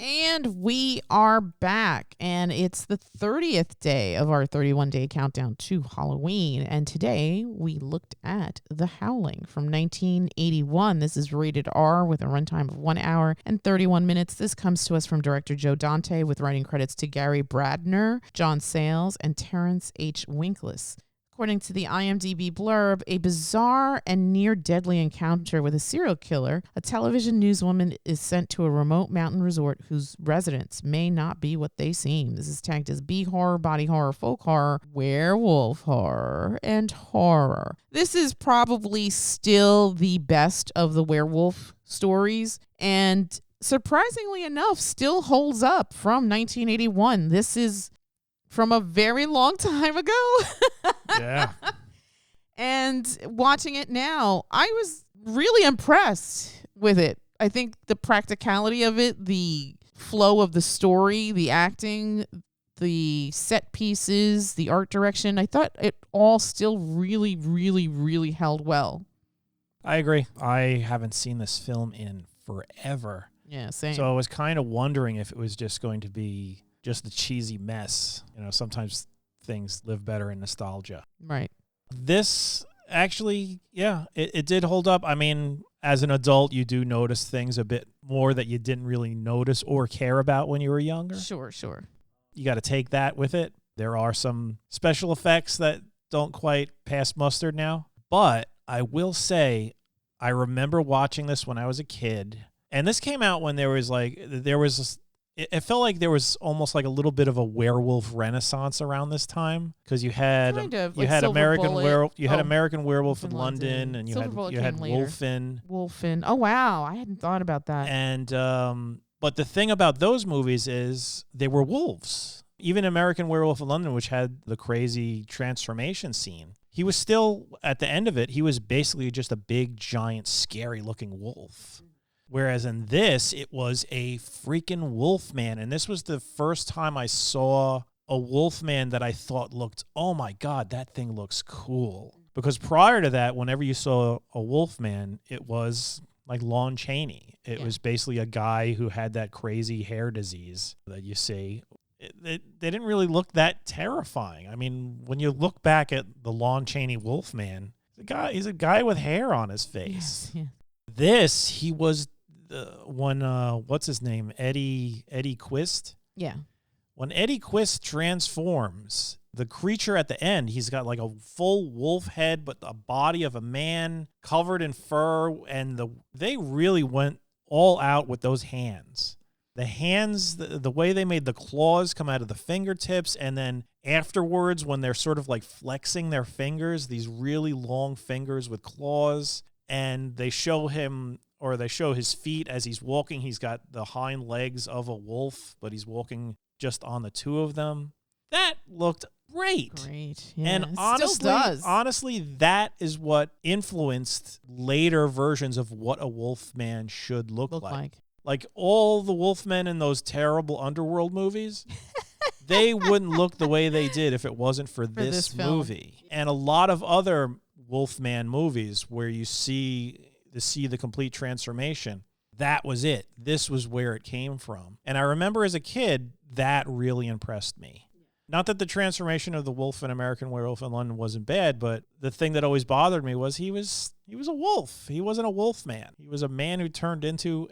And we are back, and it's the 30th day of our 31-day countdown to Halloween. And today we looked at The Howling from 1981. This is rated R with a runtime of 1 hour and 31 minutes. This comes to us from director Joe Dante with writing credits to Gary Brandner, John Sayles, and Terence H. Winkless. According to the IMDb blurb, a bizarre and near-deadly encounter with a serial killer, a television newswoman is sent to a remote mountain resort whose residents may not be what they seem. This is tagged as B-horror, body horror, folk horror, werewolf horror, and horror. This is probably still the best of the werewolf stories, and surprisingly enough, still holds up from 1981. This is from a very long time ago. Yeah. And watching it now, I was really impressed with it. I think the practicality of it, the flow of the story, the acting, the set pieces, the art direction, I thought it all still really, really, really held well. I agree. I haven't seen this film in forever. Yeah, same. So I was kind of wondering if it was just going to be just a cheesy mess. You know, sometimes things live better in nostalgia. Right. This actually, yeah, it did hold up. I mean, as an adult, you do notice things a bit more that you didn't really notice or care about when you were younger. Sure. You got to take that with it. There are some special effects that don't quite pass mustard now. But I will say, I remember watching this when I was a kid. And this came out when it felt like there was almost like a little bit of a werewolf renaissance around this time, because you had American Werewolf in London, and you had Wolfen. Oh wow, I hadn't thought about that. And but the thing about those movies is they were wolves. Even American Werewolf in London, which had the crazy transformation scene, he was still, at the end of it, he was basically just a big, giant, scary looking wolf. Whereas in this, it was a freaking wolf man. And this was the first time I saw a wolf man that I thought looked, oh my God, that thing looks cool. Because prior to that, whenever you saw a wolf man, it was like Lon Chaney. It was basically a guy who had that crazy hair disease that you see. They didn't really look that terrifying. I mean, when you look back at the Lon Chaney wolf man, he's a guy with hair on his face. Yes. This, he was... what's his name? Eddie Quist? Yeah. When Eddie Quist transforms, the creature at the end, he's got like a full wolf head, but the body of a man covered in fur, and they really went all out with those hands. The hands, the way they made the claws come out of the fingertips, and then afterwards when they're sort of like flexing their fingers, these really long fingers with claws, and they show his feet as he's walking. He's got the hind legs of a wolf, but he's walking just on the two of them. That looked great. Yeah, and honestly, that is what influenced later versions of what a wolf man should look like. Like all the wolfmen in those terrible Underworld movies, they wouldn't look the way they did if it wasn't for this movie. And a lot of other Wolfman movies where you see the complete transformation, that was it. This was where it came from. And I remember as a kid, that really impressed me. Not that the transformation of the wolf in American Werewolf in London wasn't bad, but the thing that always bothered me was he was a wolf. He wasn't a wolf man. He was a man who turned into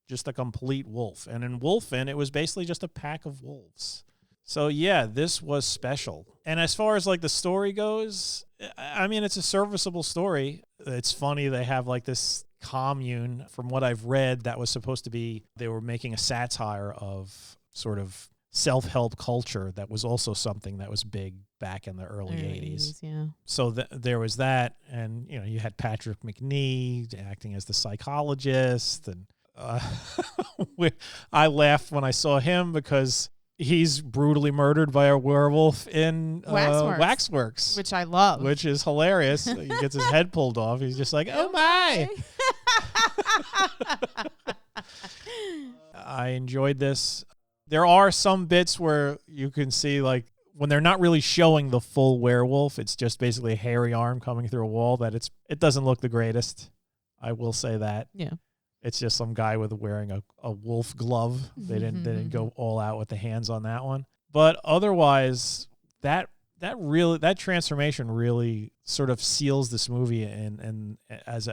just a complete wolf. And in Wolfen, it was basically just a pack of wolves. So yeah, this was special. And as far as like the story goes, I mean, it's a serviceable story. It's funny they have like this commune, from what I've read, that was supposed to be, they were making a satire of sort of self-help culture that was also something that was big back in the early 80s. Yeah. So there was that, and you know, you had Patrick McNee acting as the psychologist, and I laughed when I saw him because he's brutally murdered by a werewolf in Waxworks, which I love, which is hilarious. He gets his head pulled off. He's just like, oh my. I enjoyed this. There are some bits where you can see, like, when they're not really showing the full werewolf, it's just basically a hairy arm coming through a wall, that it doesn't look the greatest. I will say that. Yeah. It's just some guy wearing a wolf glove. They didn't go all out with the hands on that one. But otherwise, that transformation really sort of seals this movie and as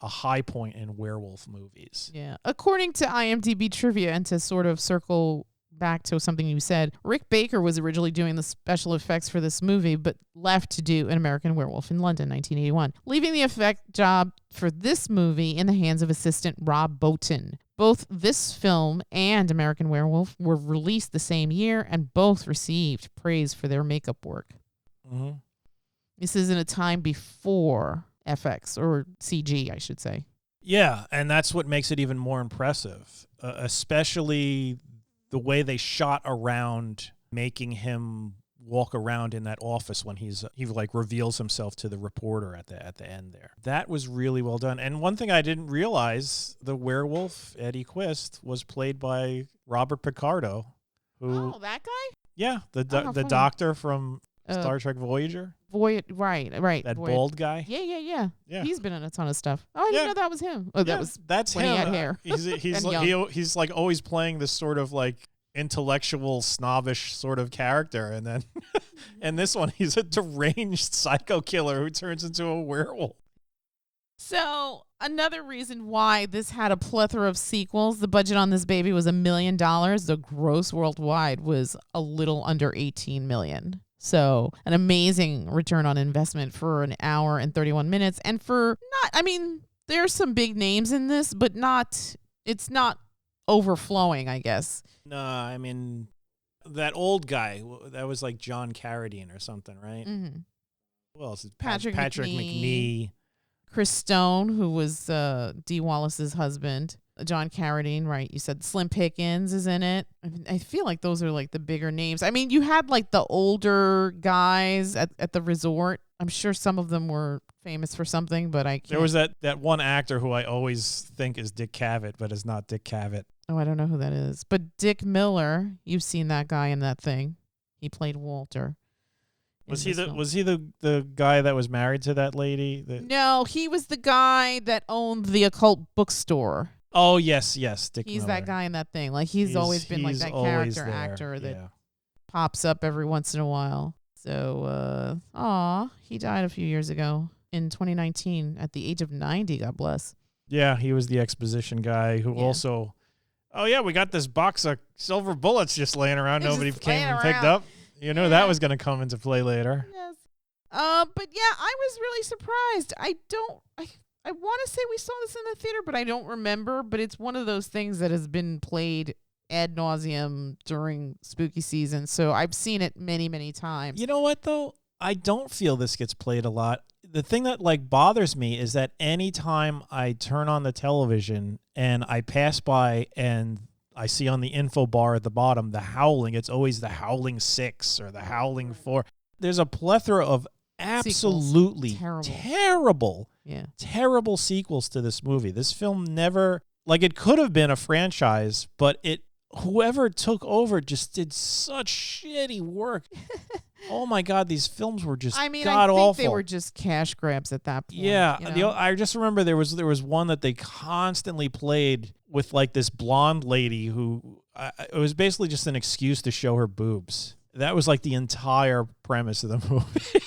a high point in werewolf movies. Yeah. According to IMDb trivia, and to sort of circle back to something you said, Rick Baker was originally doing the special effects for this movie, but left to do An American Werewolf in London, 1981, leaving the effect job for this movie in the hands of assistant Rob Bottin. Both this film and American Werewolf were released the same year, and both received praise for their makeup work. Mm-hmm. This is in a time before FX, or CG, I should say. Yeah, and that's what makes it even more impressive, especially the way they shot around making him walk around in that office when he like reveals himself to the reporter at the end there. That was really well done. And one thing I didn't realize, the werewolf Eddie Quist was played by Robert Picardo, who that guy? Yeah, the doctor from Star Trek Voyager. Right. That bald guy. Yeah. He's been in a ton of stuff. Oh, I didn't know that was him. Oh, that's him. He had hair. He's like always playing this sort of like intellectual, snobbish sort of character, and then in this one, he's a deranged psycho killer who turns into a werewolf. So another reason why this had a plethora of sequels, the budget on this baby was $1 million. The gross worldwide was a little under $18 million. So an amazing return on investment for an hour and 31 minutes. And there's some big names in this, but it's not overflowing, I guess. No, I mean, that old guy, that was like John Carradine or something, right? Mm-hmm. Who else is Patrick McNee. Chris Stone, who was Dee Wallace's husband. John Carradine, right? You said Slim Pickens is in it. I feel like those are like the bigger names. I mean, you had like the older guys at the resort. I'm sure some of them were famous for something, but I can't. There was that one actor who I always think is Dick Cavett, but is not Dick Cavett. Oh, I don't know who that is. But Dick Miller, you've seen that guy in that thing. He played Walter. Was he the guy that was married to that lady? No, he was the guy that owned the occult bookstore. Oh, yes, Dick He's Miller. that guy in that thing. Like he's always been like that character actor that pops up every once in a while. So, he died a few years ago in 2019 at the age of 90, God bless. Yeah, he was the exposition guy who also, we got this box of silver bullets just laying around. Nobody came and picked up. You know that was going to come into play later. Yes. But yeah, I was really surprised. I want to say we saw this in the theater, but I don't remember. But it's one of those things that has been played ad nauseum during spooky season. So I've seen it many, many times. You know what, though? I don't feel this gets played a lot. The thing that like bothers me is that anytime I turn on the television and I pass by and I see on the info bar at the bottom, the Howling, it's always the Howling 6 or the Howling 4. There's a plethora of absolutely terrible sequels to this movie. This film never, like, it could have been a franchise, but whoever took over just did such shitty work. Oh my God, these films were just god awful. They were just cash grabs at that point. Yeah, you know? I just remember there was one that they constantly played with like this blonde lady who it was basically just an excuse to show her boobs. That was like the entire premise of the movie.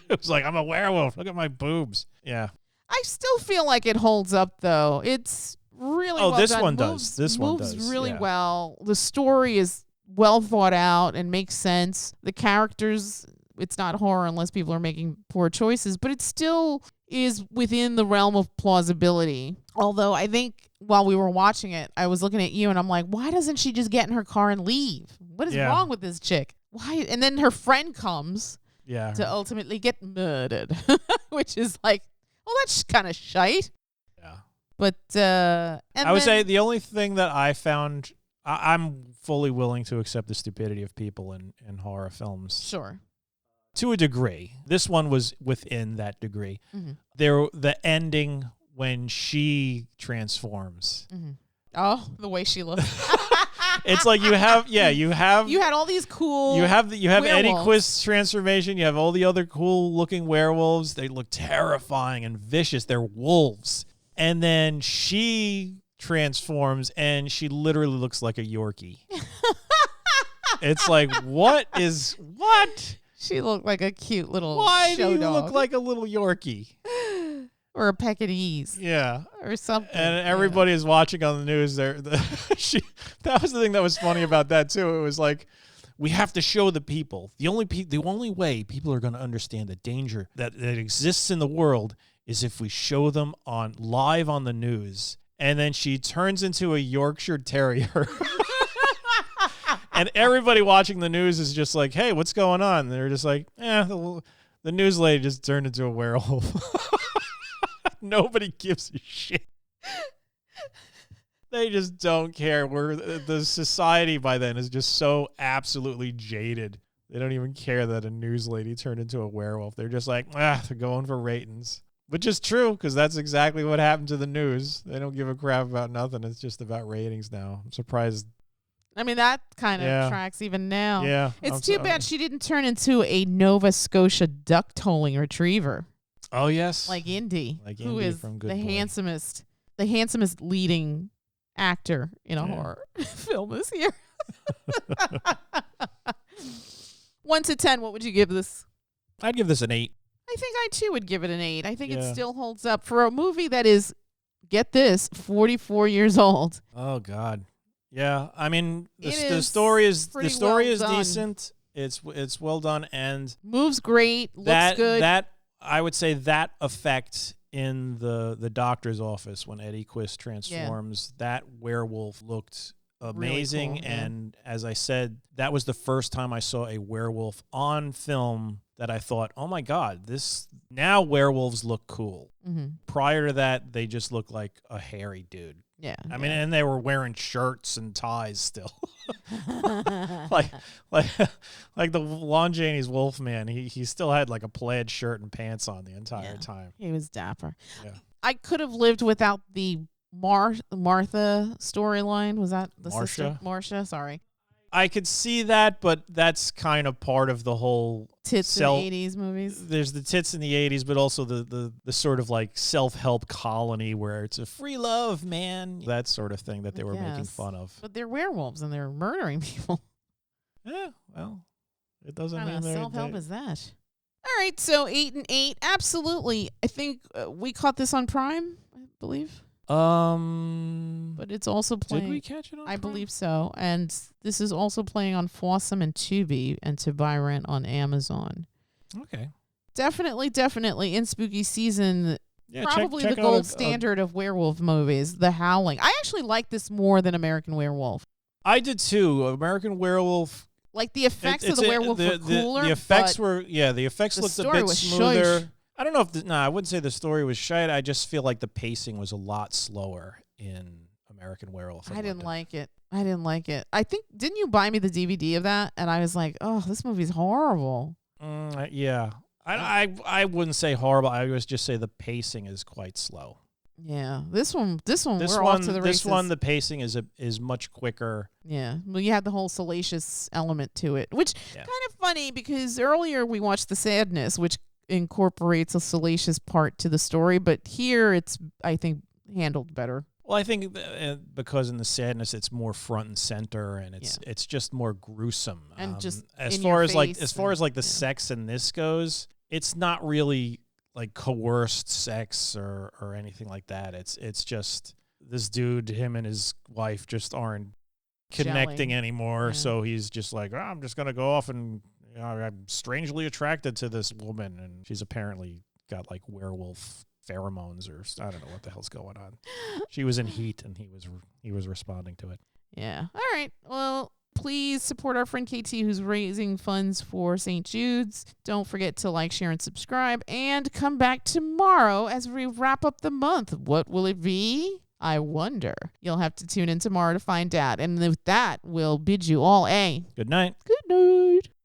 It was like, I'm a werewolf. Look at my boobs. Yeah. I still feel like it holds up though. It's really well this done. one does. This one moves does really well. The story is well thought out and makes sense. The characters, it's not horror unless people are making poor choices, but it still is within the realm of plausibility. Although I think while we were watching it, I was looking at you and I'm like, why doesn't she just get in her car and leave? What is wrong with this chick? Why? And then her friend comes to ultimately get murdered, which is like, well, that's kind of shite. Yeah. But I would say the only thing that I found, I'm fully willing to accept the stupidity of people in horror films. Sure. To a degree. This one was within that degree. Mm-hmm. The ending when she transforms. Mm-hmm. Oh, the way she looks. It's like you had all these cool You have werewolves. Eddie Quist's transformation, you have all the other cool looking werewolves. They look terrifying and vicious. They're wolves. And then she transforms and she literally looks like a Yorkie. It's like, what? She looked like a cute little Why show do you dog. look like a little Yorkie? Or a Pekingese. Yeah. Or something. And everybody is watching on the news. That was the thing that was funny about that, too. It was like, we have to show the people. The only way people are going to understand the danger that exists in the world is if we show them live on the news. And then she turns into a Yorkshire Terrier. And everybody watching the news is just like, hey, what's going on? And they're just like, the news lady just turned into a werewolf. Nobody gives a shit. They just don't care. The society by then is just so absolutely jaded. They don't even care that a news lady turned into a werewolf. They're just like, they're going for ratings. Which is true, because that's exactly what happened to the news. They don't give a crap about nothing. It's just about ratings now. I'm surprised. I mean, that kind of tracks even now. Yeah. It's too bad she didn't turn into a Nova Scotia duck-tolling retriever. Oh, yes. Like Indy, who is from Good the Boy. handsomest leading actor in a horror film this year. 1 to 10, what would you give this? I'd give this an 8. I think I, too, would give it an 8. I think it still holds up for a movie that is, get this, 44 years old. Oh, God. Yeah, I mean, the story is decent. It's well done, and moves great, looks good. That I would say that effect in the doctor's office when Eddie Quist transforms, that werewolf looked amazing. Really cool, and as I said, that was the first time I saw a werewolf on film that I thought, oh my God, now werewolves look cool. Mm-hmm. Prior to that, they just look like a hairy dude. Yeah. I mean, and they were wearing shirts and ties still. like the Lon Chaney's Wolfman, he still had like a plaid shirt and pants on the entire time. He was dapper. Yeah. I could have lived without the Martha storyline. Was that the sister? Marcia, sorry. I could see that, but that's kind of part of the whole tits in the 80s movies. There's the tits in the 80s, but also the sort of like self-help colony where it's a free love, man. That sort of thing that they were making fun of. But they're werewolves and they're murdering people. Yeah, well, it doesn't mean what kind they're... of self-help is that? All right, so 8 and 8. Absolutely. I think we caught this on Prime, I believe. But it's also playing. Did we catch it on Prime? I believe so. And this is also playing on Fawesome and Tubi and to buy rent on Amazon. Okay. Definitely in spooky season. Yeah, probably check the gold standard of werewolf movies, The Howling. I actually like this more than American Werewolf. I did too. American Werewolf. Like the effects of the werewolf were cooler. The effects the effects looked a bit smoother. I don't know if I wouldn't say the story was shite. I just feel like the pacing was a lot slower in American Werewolf. I didn't like it. I think, didn't you buy me the DVD of that? And I was like, oh, this movie's horrible. Yeah. I wouldn't say horrible. I would just say the pacing is quite slow. Yeah. This one, we're off to the races. This one, the pacing is much quicker. Yeah. Well, you had the whole salacious element to it, which kind of funny because earlier we watched The Sadness, which incorporates a salacious part to the story, but here it's, I think, handled better. Well, I think because in The Sadness it's more front and center, and it's just more gruesome. And just as far as the sex in this goes, it's not really like coerced sex or anything like that. It's just this dude, him and his wife just aren't connecting anymore. So he's just like, I'm just gonna go off and I'm strangely attracted to this woman, and she's apparently got like werewolf pheromones, or I don't know what the hell's going on. She was in heat, and he was responding to it. Yeah. All right. Well, please support our friend KT, who's raising funds for St. Jude's. Don't forget to like, share, and subscribe, and come back tomorrow as we wrap up the month. What will it be? I wonder. You'll have to tune in tomorrow to find out. And with that, we'll bid you all a good night. Good night.